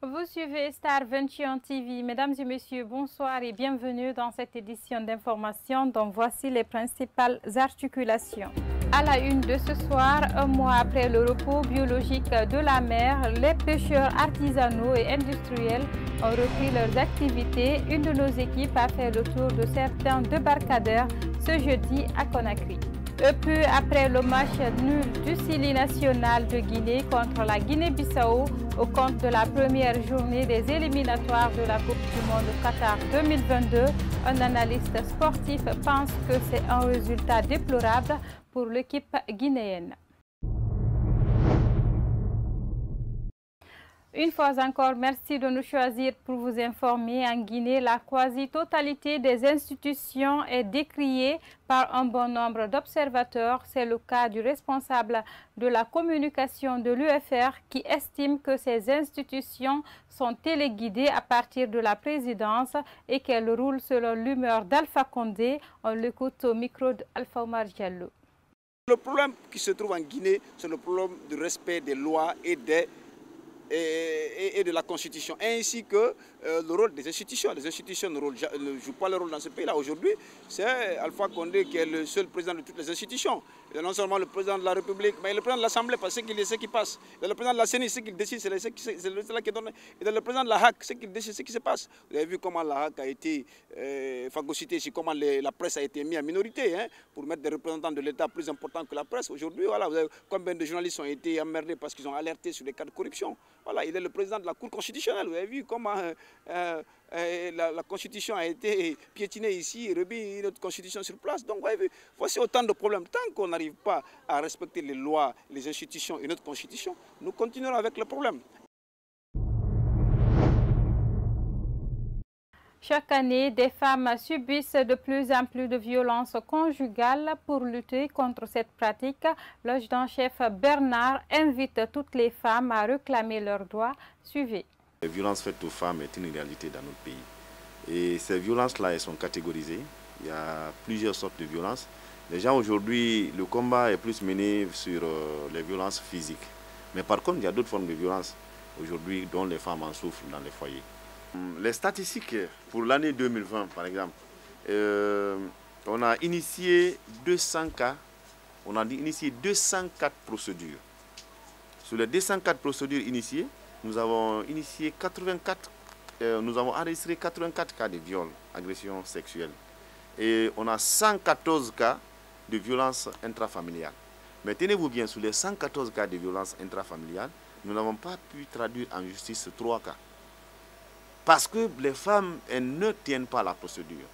Vous suivez Star 21 TV. Mesdames et messieurs, bonsoir et bienvenue dans cette édition d'information dont voici les principales articulations. À la une de ce soir, un mois après le repos biologique de la mer, les pêcheurs artisanaux et industriels ont repris leurs activités. Une de nos équipes a fait le tour de certains débarcadères ce jeudi à Conakry. Peu après le match nul du Sili national de Guinée contre la Guinée-Bissau au compte de la première journée des éliminatoires de la Coupe du Monde Qatar 2022, un analyste sportif pense que c'est un résultat déplorable pour l'équipe guinéenne. Une fois encore, merci de nous choisir pour vous informer. En Guinée, la quasi-totalité des institutions est décriée par un bon nombre d'observateurs. C'est le cas du responsable de la communication de l'UFR qui estime que ces institutions sont téléguidées à partir de la présidence et qu'elles roulent selon l'humeur d'Alpha Condé. On l'écoute au micro d'Alpha Omar Diallo. Le problème qui se trouve en Guinée, c'est le problème du respect des lois et de la Constitution, ainsi que le rôle des institutions. Les institutions ne jouent pas le rôle dans ce pays-là. Aujourd'hui, c'est Alpha Condé qui est le seul président de toutes les institutions. Il est non seulement le président de la République, mais le président de l'Assemblée, parce qu'il est ce qui passe. Il est le président de la CENI, ce qu'il décide, c'est là qui donne. Il est le président de la HAC, ce qu'il décide, ce qui se passe. Vous avez vu comment la HAC a été phagocytée ici, comment la presse a été mise en minorité, hein, pour mettre des représentants de l'État plus importants que la presse. Aujourd'hui, voilà, vous avez, combien de journalistes ont été emmerdés parce qu'ils ont alerté sur les cas de corruption. Voilà, il est le président de la Cour constitutionnelle. Vous avez vu comment la Constitution a été piétinée ici, remis une autre Constitution sur place. Donc, vous avez vu, voici autant de problèmes. Tant qu'on n'arrive pas à respecter les lois, les institutions et notre Constitution, nous continuerons avec le problème. Chaque année, des femmes subissent de plus en plus de violences conjugales. Pour lutter contre cette pratique, l'adjudant-chef Bernard invite toutes les femmes à réclamer leurs droits. Suivez. Les violences faites aux femmes est une réalité dans notre pays. Et ces violences-là, elles sont catégorisées. Il y a plusieurs sortes de violences. Les gens aujourd'hui, le combat est plus mené sur les violences physiques. Mais par contre, il y a d'autres formes de violences aujourd'hui dont les femmes en souffrent dans les foyers. Les statistiques pour l'année 2020, par exemple, on a initié 200 cas, on a initié 204 procédures. Sur les 204 procédures initiées, nous avons initié 84, nous avons enregistré 84 cas de viol, agression sexuelle. Et on a 114 cas de violence intrafamiliale. Mais tenez-vous bien, sur les 114 cas de violence intrafamiliale, nous n'avons pas pu traduire en justice 3 cas. Parce que les femmes, elles ne tiennent pas la procédure.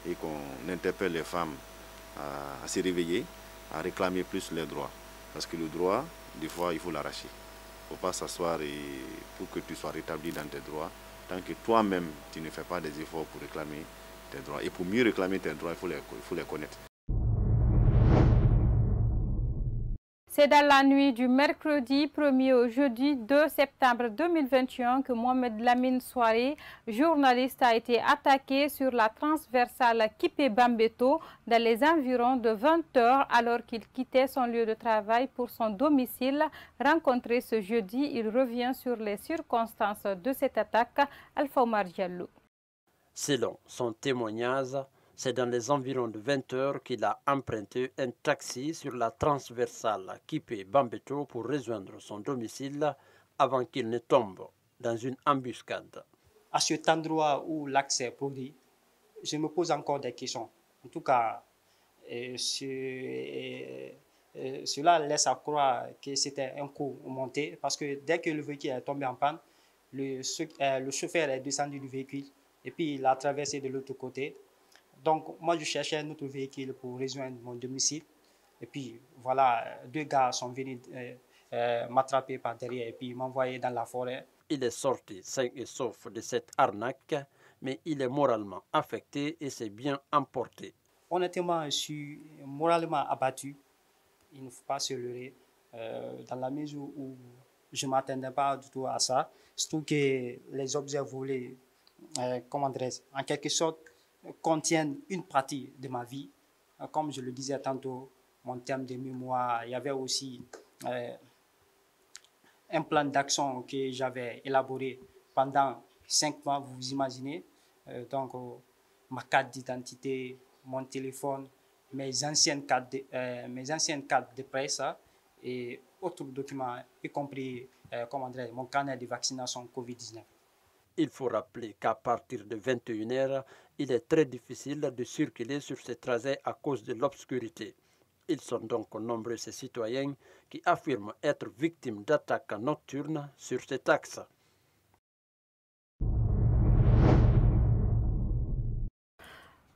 Et qu'on interpelle les femmes à se réveiller, à réclamer plus leurs droits. Parce que le droit, des fois, il faut l'arracher. Il ne faut pas s'asseoir pour que tu sois rétabli dans tes droits, tant que toi-même, tu ne fais pas des efforts pour réclamer tes droits. Et pour mieux réclamer tes droits, il faut les connaître. C'est dans la nuit du mercredi 1er au jeudi 2 septembre 2021 que Mohamed Lamine Souaré, journaliste, a été attaqué sur la transversale Kipé-Bambeto dans les environs de 20 h alors qu'il quittait son lieu de travail pour son domicile. Rencontré ce jeudi, il revient sur les circonstances de cette attaque. Alpha Omar Diallo. Selon son témoignage, c'est dans les environs de 20 h qu'il a emprunté un taxi sur la transversale Kipé-Bambeto pour rejoindre son domicile avant qu'il ne tombe dans une embuscade. À cet endroit où l'accès est produit, je me pose encore des questions. En tout cas, cela laisse à croire que c'était un coup monté parce que dès que le véhicule est tombé en panne, le chauffeur est descendu du véhicule et puis il a traversé de l'autre côté. Donc, moi, je cherchais un autre véhicule pour rejoindre mon domicile. Et puis, voilà, 2 gars sont venus m'attraper par derrière et puis m'envoyer dans la forêt. Il est sorti sain et sauf de cette arnaque, mais il est moralement affecté et s'est bien emporté. Honnêtement, je suis moralement abattu. Il ne faut pas se leurrer dans la mesure où je ne m'attendais pas du tout à ça. Surtout que les objets volés, comment dirais-je, en quelque sorte, contiennent une partie de ma vie. Comme je le disais tantôt, mon terme de mémoire, il y avait aussi un plan d'action que j'avais élaboré pendant 5 mois, vous vous imaginez. Donc, ma carte d'identité, mon téléphone, mes anciennes cartes de presse et autres documents, y compris mon carnet de vaccination Covid-19. Il faut rappeler qu'à partir de 21h, il est très difficile de circuler sur ces trajets à cause de l'obscurité. Ils sont donc nombreux ces citoyens qui affirment être victimes d'attaques nocturnes sur cet axe.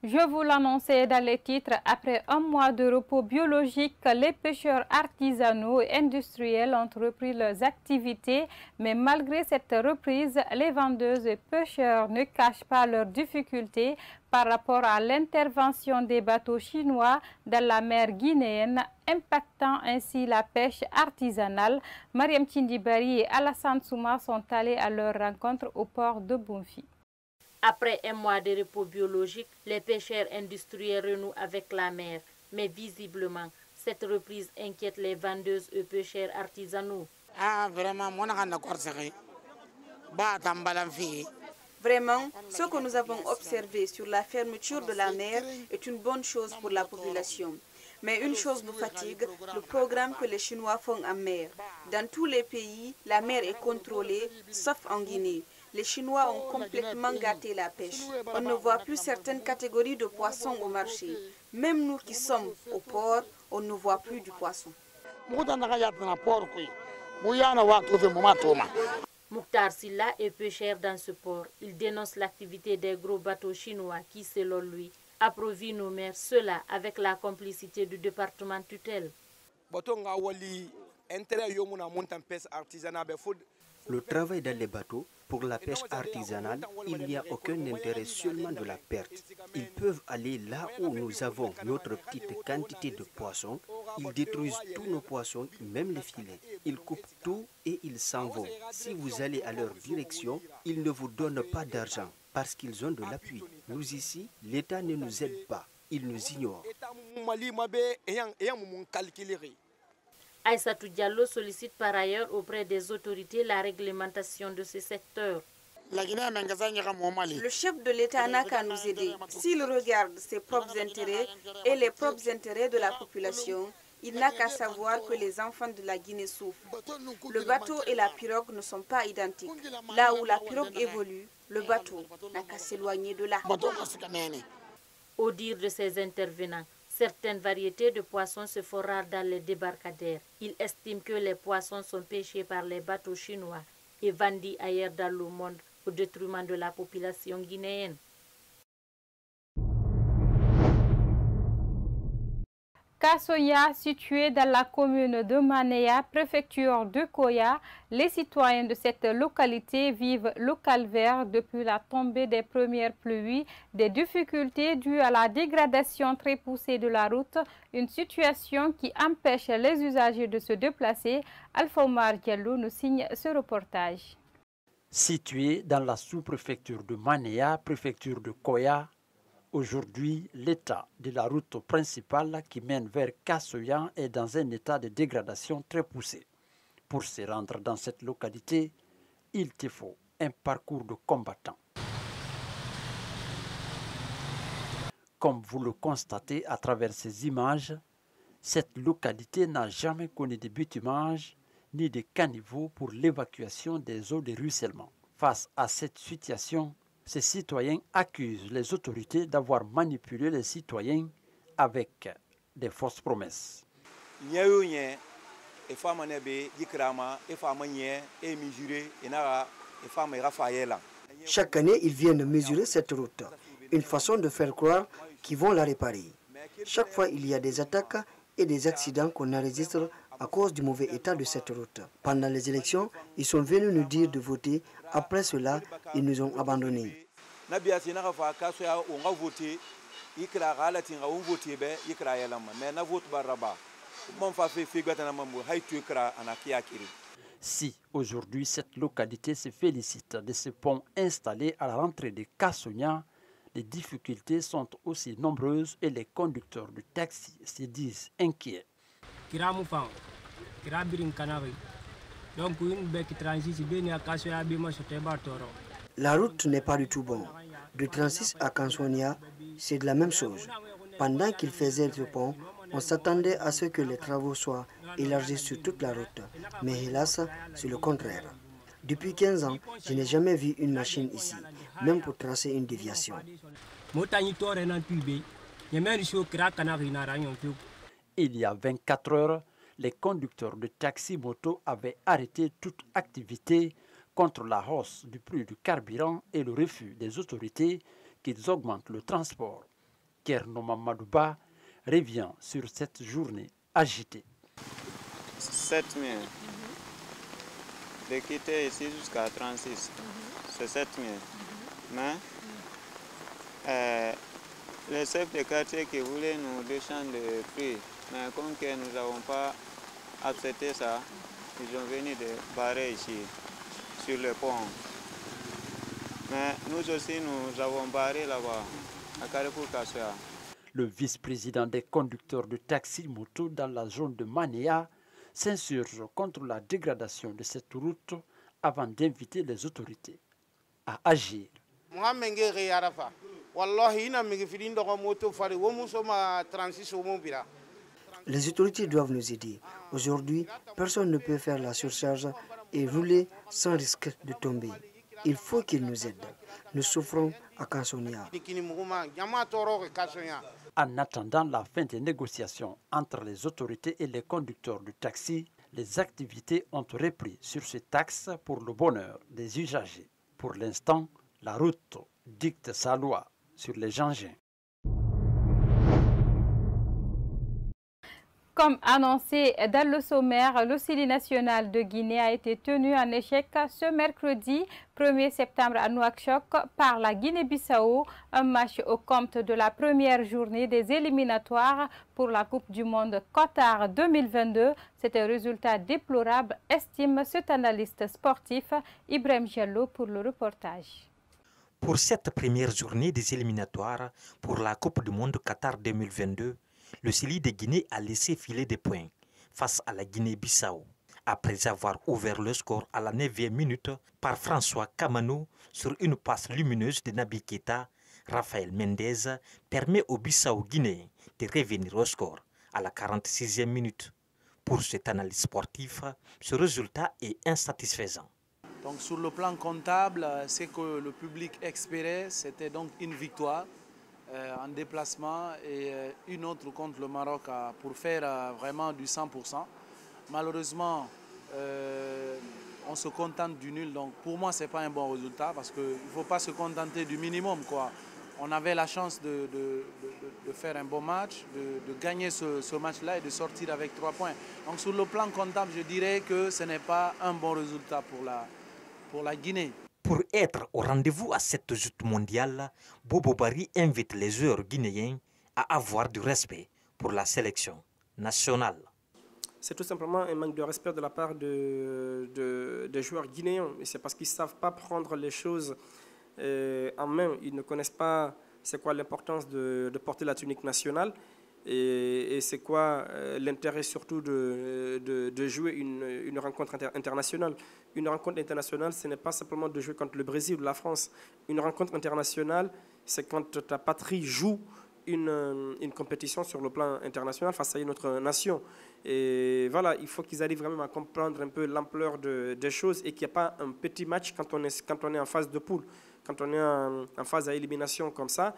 Je vous l'annonçais dans les titres, après un mois de repos biologique, les pêcheurs artisanaux et industriels ont repris leurs activités. Mais malgré cette reprise, les vendeuses et pêcheurs ne cachent pas leurs difficultés par rapport à l'intervention des bateaux chinois dans la mer guinéenne, impactant ainsi la pêche artisanale. Mariam Tindibari et Alassane Souma sont allés à leur rencontre au port de Bonfi. Après un mois de repos biologique, les pêcheurs industriels renouent avec la mer. Mais visiblement, cette reprise inquiète les vendeuses et pêcheurs artisanaux. Vraiment, ce que nous avons observé sur la fermeture de la mer est une bonne chose pour la population. Mais une chose nous fatigue, le programme que les Chinois font en mer. Dans tous les pays, la mer est contrôlée, sauf en Guinée. Les Chinois ont complètement gâté la pêche. On ne voit plus certaines catégories de poissons au marché. Même nous qui sommes au port, on ne voit plus du poisson. Mokhtar Silla est pêcheur dans ce port. Il dénonce l'activité des gros bateaux chinois qui, selon lui, approviennent nos mers, cela avec la complicité du département tutelle. Le travail dans les bateaux, pour la pêche artisanale, il n'y a aucun intérêt seulement de la perte. Ils peuvent aller là où nous avons notre petite quantité de poissons. Ils détruisent tous nos poissons, même les filets. Ils coupent tout et ils s'en vont. Si vous allez à leur direction, ils ne vous donnent pas d'argent parce qu'ils ont de l'appui. Nous ici, l'État ne nous aide pas. Il nous ignore. Aïssatou Diallo sollicite par ailleurs auprès des autorités la réglementation de ce secteur. Le chef de l'État n'a qu'à nous aider. S'il regarde ses propres intérêts et les propres intérêts de la population, il n'a qu'à savoir que les enfants de la Guinée souffrent. Le bateau et la pirogue ne sont pas identiques. Là où la pirogue évolue, le bateau n'a qu'à s'éloigner de là. Au dire de ces intervenants, certaines variétés de poissons se font rares dans les débarcadères. Ils estiment que les poissons sont pêchés par les bateaux chinois et vendus ailleurs dans le monde au détriment de la population guinéenne. Kassoya, situé dans la commune de Manéa, préfecture de Koya, les citoyens de cette localité vivent le calvaire depuis la tombée des premières pluies, des difficultés dues à la dégradation très poussée de la route, une situation qui empêche les usagers de se déplacer. Alpha Omar Diallo nous signe ce reportage. Situé dans la sous-préfecture de Manéa, préfecture de Koya, aujourd'hui, l'état de la route principale qui mène vers Kassoya est dans un état de dégradation très poussé. Pour se rendre dans cette localité, il te faut un parcours de combattant. Comme vous le constatez à travers ces images, cette localité n'a jamais connu de bitumage ni de caniveaux pour l'évacuation des eaux de ruissellement. Face à cette situation, ces citoyens accusent les autorités d'avoir manipulé les citoyens avec des fausses promesses. Chaque année, ils viennent mesurer cette route, une façon de faire croire qu'ils vont la réparer. Chaque fois, il y a des attaques et des accidents qu'on enregistre à cause du mauvais état de cette route. Pendant les élections, ils sont venus nous dire de voter. Après cela, ils nous ont abandonnés. Si aujourd'hui cette localité se félicite de ce pont installé à la rentrée de Kassoya, les difficultés sont aussi nombreuses et les conducteurs de taxi se disent inquiets. La route n'est pas du tout bonne. De Transis à Kansonia, c'est de la même chose. Pendant qu'il faisait le pont, on s'attendait à ce que les travaux soient élargis sur toute la route. Mais hélas, c'est le contraire. Depuis 15 ans, je n'ai jamais vu une machine ici, même pour tracer une déviation. Il y a 24 heures, les conducteurs de taxi-moto avaient arrêté toute activité contre la hausse du prix du carburant et le refus des autorités qu'ils augmentent le transport. Kerno Mamadouba revient sur cette journée agitée. 7 000. De quitter ici jusqu'à 36, c'est 7 000. Mais les chefs de quartier qui voulaient nous descendre le prix, mais comme que nous n'avons pas accepté ça, ils ont venu de barrer ici, sur le pont. Mais nous aussi, nous avons barré là-bas, à Carrefour Kassoya. Le vice-président des conducteurs de taxi-moto dans la zone de Manéa s'insurge contre la dégradation de cette route avant d'inviter les autorités à agir. Les autorités doivent nous aider. Aujourd'hui, personne ne peut faire la surcharge et rouler sans risque de tomber. Il faut qu'ils nous aident. Nous souffrons à Kansonia. En attendant la fin des négociations entre les autorités et les conducteurs de taxi, les activités ont repris sur ces taxes pour le bonheur des usagers. Pour l'instant, la route dicte sa loi sur les engins. Comme annoncé dans le sommaire, le CELI national de Guinée a été tenu en échec ce mercredi 1er septembre à Nouakchott par la Guinée-Bissau, un match au compte de la première journée des éliminatoires pour la Coupe du Monde Qatar 2022. C'est un résultat déplorable, estime cet analyste sportif Ibrahim Diallo pour le reportage. Pour cette première journée des éliminatoires pour la Coupe du Monde Qatar 2022, le CELI de Guinée a laissé filer des points face à la Guinée-Bissau. Après avoir ouvert le score à la 9e minute par François Kamano sur une passe lumineuse de Naby Keita, Raphaël Mendez permet aux Bissau-Guinéens de revenir au score à la 46e minute. Pour cet analyste sportif, ce résultat est insatisfaisant. Donc sur le plan comptable, ce que le public espérait, c'était donc une victoire en déplacement et une autre contre le Maroc pour faire vraiment du 100%. Malheureusement, on se contente du nul. Donc pour moi, ce n'est pas un bon résultat parce qu'il ne faut pas se contenter du minimum, quoi. On avait la chance de faire un bon match, de gagner ce match-là et de sortir avec 3 points. Donc sur le plan comptable, je dirais que ce n'est pas un bon résultat pour la Guinée. Pour être au rendez-vous à cette joute mondiale, Bobo Bari invite les joueurs guinéens à avoir du respect pour la sélection nationale. C'est tout simplement un manque de respect de la part des joueurs guinéens. C'est parce qu'ils ne savent pas prendre les choses en main. Ils ne connaissent pas c'est quoi l'importance de porter la tunique nationale et c'est quoi l'intérêt surtout de jouer une rencontre internationale. Une rencontre internationale, ce n'est pas simplement de jouer contre le Brésil ou la France. Une rencontre internationale, c'est quand ta patrie joue une compétition sur le plan international face à une autre nation. Et voilà, il faut qu'ils arrivent vraiment à comprendre un peu l'ampleur des choses et qu'il n'y a pas un petit match quand on est en phase de poule. Quand on est en phase à élimination comme ça,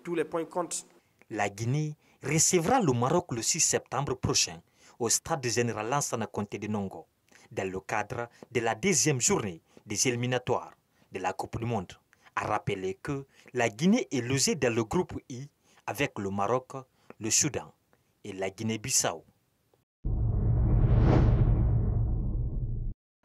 tous les points comptent. La Guinée recevra le Maroc le 6 septembre prochain au stade général Lansana Conté de Nongo, dans le cadre de la 2e journée des éliminatoires de la Coupe du Monde. À rappeler que la Guinée est logée dans le groupe I avec le Maroc, le Soudan et la Guinée-Bissau.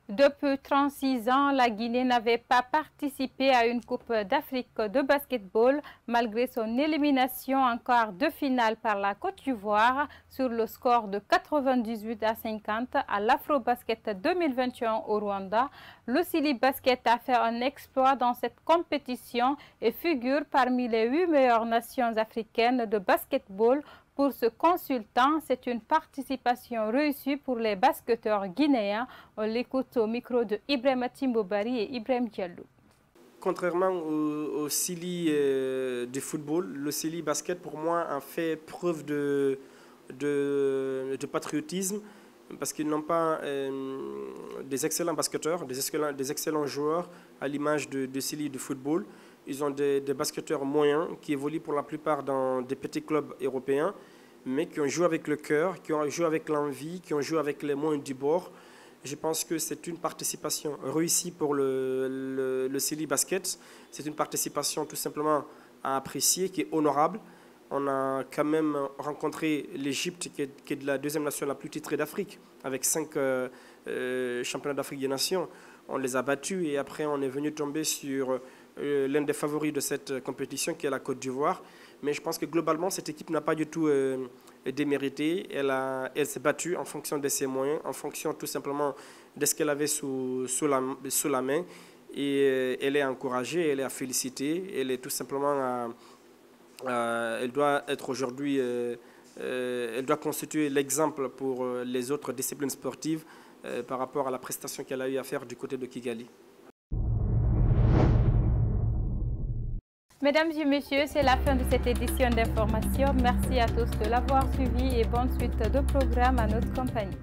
Depuis 36 ans, la Guinée n'avait pas participé à une Coupe d'Afrique de basketball malgré son élimination en quart de finale par la Côte d'Ivoire sur le score de 98-50 à l'Afro-Basket 2021 au Rwanda. Le CELI Basket a fait un exploit dans cette compétition et figure parmi les 8 meilleures nations africaines de basketball Pour ce consultant, c'est une participation réussie pour les basketteurs guinéens. On l'écoute au micro de Ibrahima Timbobari et Ibrahim Diallo. Contrairement au Sili du football, le Sili basket pour moi a fait preuve de patriotisme parce qu'ils n'ont pas des excellents basketteurs, des excellents joueurs à l'image de Sili du football. Ils ont des basketteurs moyens qui évoluent pour la plupart dans des petits clubs européens, mais qui ont joué avec le cœur, qui ont joué avec l'envie, qui ont joué avec les moyens du bord. Je pense que c'est une participation réussie pour le Sili Basket. C'est une participation tout simplement à apprécier, qui est honorable. On a quand même rencontré l'Égypte, qui est de la deuxième nation la plus titrée d'Afrique, avec 5 championnats d'Afrique des Nations. On les a battus et après on est venu tomber sur l'un des favoris de cette compétition, qui est la Côte d'Ivoire. Mais je pense que globalement, cette équipe n'a pas du tout démérité. Elle s'est battue en fonction de ses moyens, en fonction tout simplement de ce qu'elle avait sous la main. Et elle est encouragée, elle est à féliciter. Elle est tout simplement elle doit être aujourd'hui, elle doit constituer l'exemple pour les autres disciplines sportives par rapport à la prestation qu'elle a eu à faire du côté de Kigali. Mesdames et messieurs, c'est la fin de cette édition d'information. Merci à tous de l'avoir suivi et bonne suite de programme à notre compagnie.